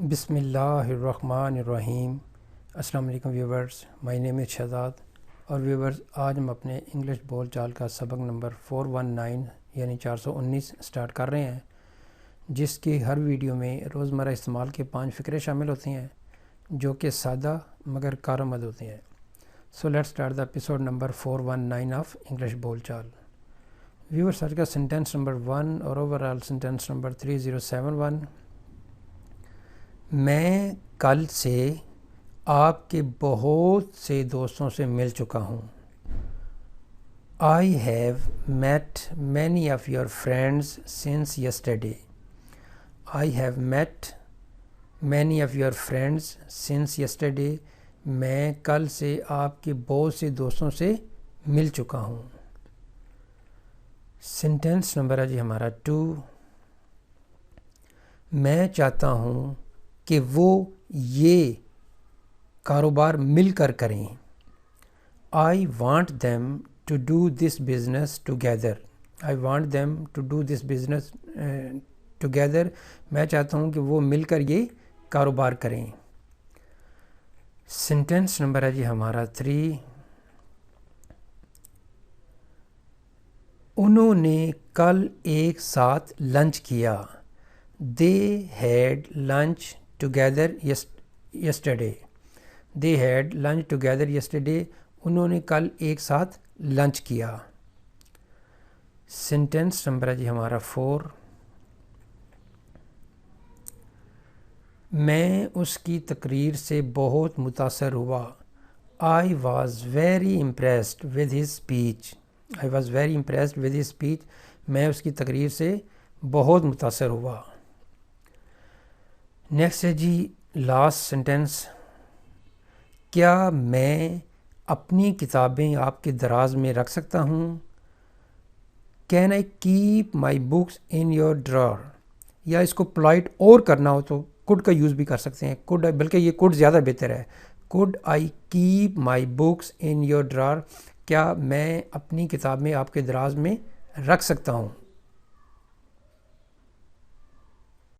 بسم اللہ الرحمن الرحیم۔ السلام علیکم ویورز، مائی نیم از شہزاد اور ویورز آج ہم اپنے انگلش بول چال کا سبق نمبر 419 یعنی 419 سٹارٹ کر رہے ہیں، جس کی ہر ویڈیو میں روزمرہ استعمال کے 5 فقرے شامل ہوتے ہیں جو کہ سادہ مگر کارآمد ہوتے ہیں۔ So let start the episode number 419 of English بول چال۔ ویورز آج کا سینٹینس نمبر 1 اور اوورآل سینٹینس نمبر 3071۔ میں کل سے آپ کے بہت سے دوستوں سے مل چکا ہوں۔ I have met many of your friends since yesterday. I have met many of your friends since yesterday. میں کل سے آپ کے بہت سے دوستوں سے مل چکا ہوں۔ سینٹینس نمبر ہے جی ہمارا 2۔ میں چاہتا ہوں کہ وہ یہ کاروبار مل کر کریں۔ I want them to do this business together. I want them to do this business together. میں چاہتا ہوں کہ وہ مل کر یہ کاروبار کریں۔ سینٹینس نمبر ہے جی ہمارا 3۔ انہوں نے کل ایک ساتھ لنچ کیا۔ They had lunch together yesterday. They had lunch together yesterday. انہوں نے کل ایک ساتھ لنچ کیا۔ سینٹینس نمبر ہے جی ہمارا 4۔ میں اس کی تقریر سے بہت متاثر ہوا۔ I was very impressed with his speech. I was very impressed with his speech. میں اس کی تقریر سے بہت متاثر ہوا۔ نیکسٹ ہے جی لاسٹ سینٹینس۔ کیا میں اپنی کتابیں آپ کے دراز میں رکھ سکتا ہوں؟ Can I keep my books in your drawer? یا اس کو پولائٹ اور کرنا ہو تو could کا یوز بھی کر سکتے ہیں۔ could بلکہ یہ could زیادہ بہتر ہے۔ Could I keep my books in your drawer؟ کیا میں اپنی کتابیں آپ کے دراز میں رکھ سکتا ہوں؟